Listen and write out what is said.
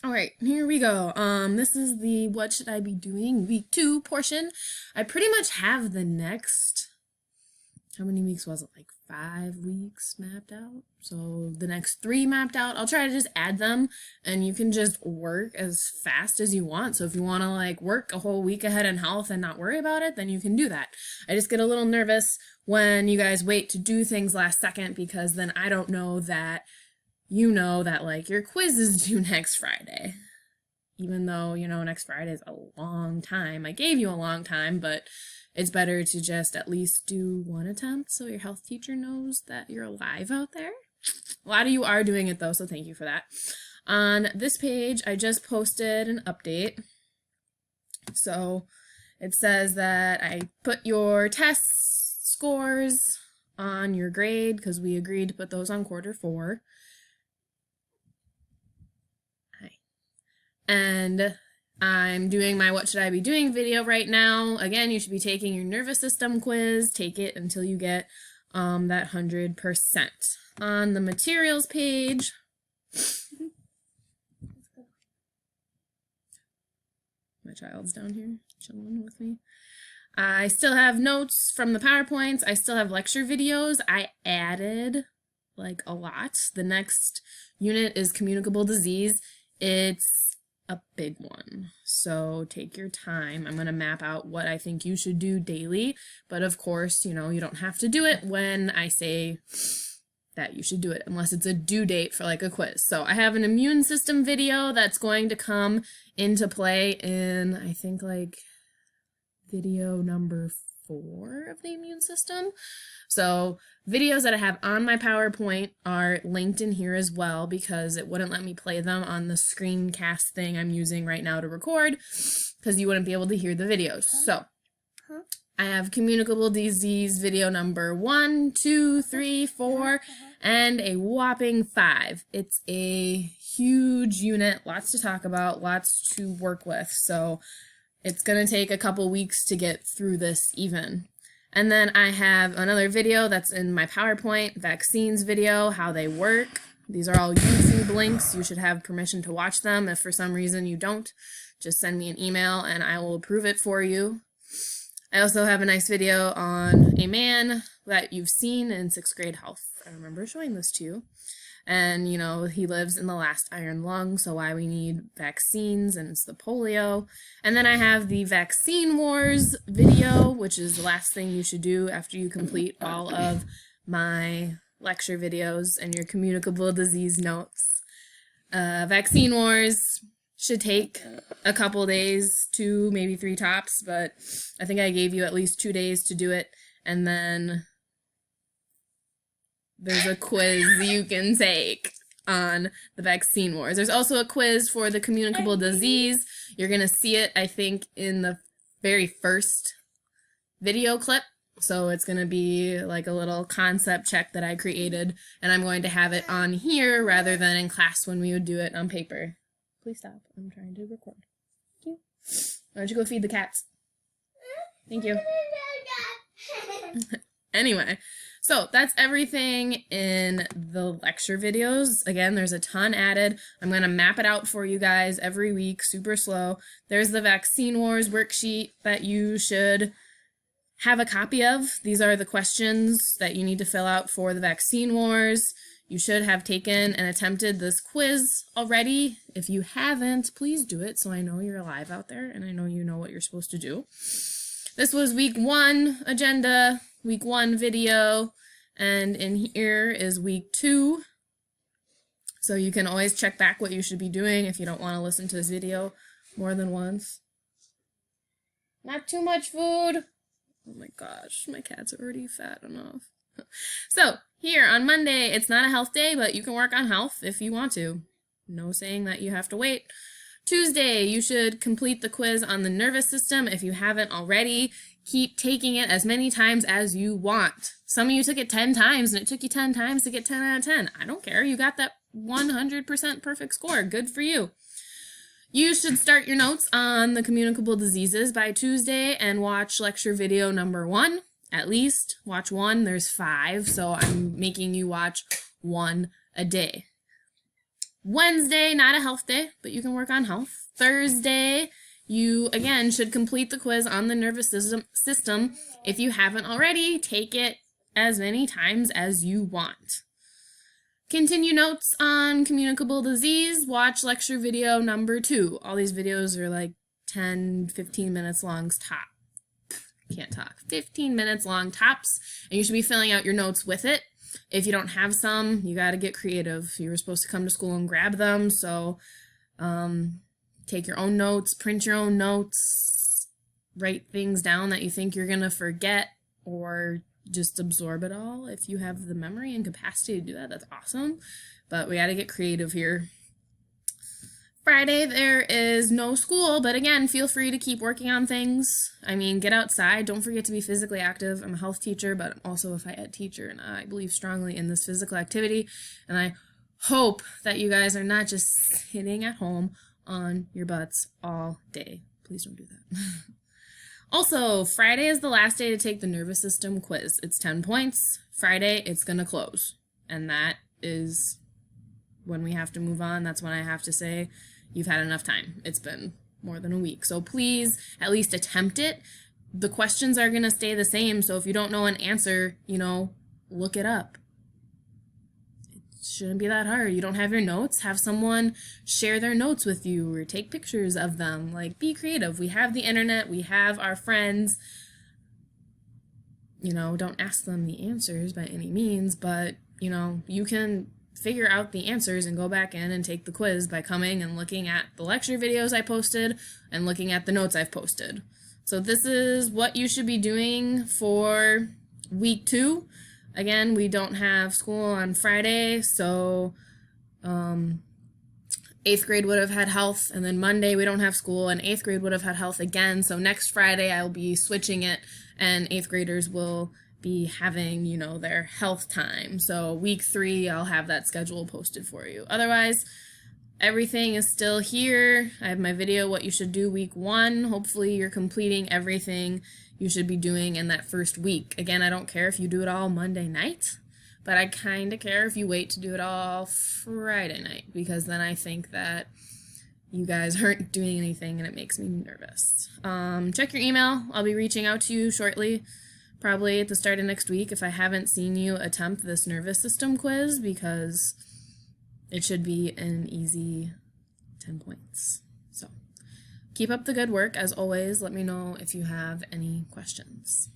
All right, here we go. This is the what should I be doing week 2 portion. I pretty much have the next, how many weeks was it? Like 5 weeks mapped out. So the next 3 mapped out. I'll try to just add them and you can just work as fast as you want. So if you want to like work a whole week ahead in health and not worry about it, then you can do that. I just get a little nervous when you guys wait to do things last second because then I don't know that you know that like your quiz is due next Friday. Even though, you know, next Friday is a long time. I gave you a long time, but it's better to just at least do 1 attempt so your health teacher knows that you're alive out there. A lot of you are doing it though, so thank you for that. On this page, I just posted an update. So it says that I put your test scores on your grade because we agreed to put those on quarter 4. And I'm doing my what should I be doing video right now. Again, you should be taking your nervous system quiz. Take it until you get that 100%. On the materials page, my child's down here chilling with me. I still have notes from the PowerPoints. I still have lecture videos. I added like a lot. The next unit is communicable disease. It's a big one, so take your time. I'm going to map out what I think you should do daily, but of course, you know, you don't have to do it when I say that you should do it unless it's a due date for like a quiz. So I have an immune system video that's going to come into play in, I think, like video number 4 of the immune system. So videos that I have on my PowerPoint are linked in here as well because it wouldn't let me play them on the screencast thing I'm using right now to record because you wouldn't be able to hear the videos. So I have communicable disease video number 1, 2, 3, 4, and a whopping 5. It's a huge unit, lots to talk about, lots to work with. So it's going to take a couple weeks to get through this even. And then I have another video that's in my PowerPoint, vaccines video, how they work. These are all YouTube links. You should have permission to watch them. If for some reason you don't, just send me an email and I will approve it for you. I also have a nice video on a man that you've seen in 6th grade health. I remember showing this to you. And, you know, he lives in the last iron lung, so why we need vaccines, and it's the polio. And then I have the Vaccine Wars video, which is the last thing you should do after you complete all of my lecture videos and your communicable disease notes. Vaccine Wars should take a couple days, 2, maybe 3 tops, but I think I gave you at least 2 days to do it, and then there's a quiz you can take on the Vaccine Wars. There's also a quiz for the communicable disease. You're going to see it, I think, in the very first video clip. So it's going to be like a little concept check that I created, and I'm going to have it on here rather than in class when we would do it on paper. Please stop. I'm trying to record. Thank you. Why don't you go feed the cats? Thank you. Anyway, so that's everything in the lecture videos. Again, there's a ton added. I'm going to map it out for you guys every week, super slow. There's the Vaccine Wars worksheet that you should have a copy of. These are the questions that you need to fill out for the Vaccine Wars. You should have taken and attempted this quiz already. If you haven't, please do it so I know you're alive out there and I know you know what you're supposed to do. This was week 1 agenda, week 1 video, and in here is week 2. So you can always check back what you should be doing if you don't want to listen to this video more than once. Not too much food. Oh my gosh, my cats are already fat enough. So, here on Monday, it's not a health day, but you can work on health if you want to. No saying that you have to wait. Tuesday, you should complete the quiz on the nervous system if you haven't already. Keep taking it as many times as you want. Some of you took it 10 times, and it took you 10 times to get 10 out of 10. I don't care. You got that 100% perfect score. Good for you. You should start your notes on the communicable diseases by Tuesday and watch lecture video number 1. At least watch 1. There's 5, so I'm making you watch 1 a day. Wednesday, not a health day, but you can work on health. Thursday, you again should complete the quiz on the nervous system. If you haven't already, take it as many times as you want. Continue notes on communicable disease. Watch lecture video number 2. All these videos are like 10, 15 minutes long top. Can't talk. 15 minutes long tops, and you should be filling out your notes with it. If you don't have some, you got to get creative. You were supposed to come to school and grab them, so take your own notes, print your own notes, write things down that you think you're going to forget, or just absorb it all. If you have the memory and capacity to do that, that's awesome, but we got to get creative here. Friday, there is no school, but again, feel free to keep working on things. I mean, get outside. Don't forget to be physically active. I'm a health teacher, but I'm also a Phi Ed teacher, and I believe strongly in this physical activity, and I hope that you guys are not just sitting at home on your butts all day. Please don't do that. Also, Friday is the last day to take the nervous system quiz. It's 10 points. Friday, it's going to close, and that is when we have to move on. That's when I have to say, you've had enough time. It's been more than a week. So please at least attempt it. The questions are going to stay the same. So if you don't know an answer, look it up. It shouldn't be that hard. You don't have your notes, have someone share their notes with you or take pictures of them. Like, be creative. We have the internet. We have our friends. Don't ask them the answers by any means, but, you can figure out the answers and go back in and take the quiz by coming and looking at the lecture videos I posted and looking at the notes I've posted. So this is what you should be doing for week 2. Again, we don't have school on Friday, so 8th grade would have had health, and then Monday we don't have school, and 8th grade would have had health again. So next Friday I'll be switching it, and 8th graders will be having, their health time. So week 3, I'll have that schedule posted for you. Otherwise, everything is still here. I have my video, what you should do week 1. Hopefully you're completing everything you should be doing in that first week. Again, I don't care if you do it all Monday night, but I kind of care if you wait to do it all Friday night, because then I think that you guys aren't doing anything and it makes me nervous. Check your email. I'll be reaching out to you shortly, probably at the start of next week, if I haven't seen you attempt this nervous system quiz, because it should be an easy 10 points. So keep up the good work. As always, let me know if you have any questions.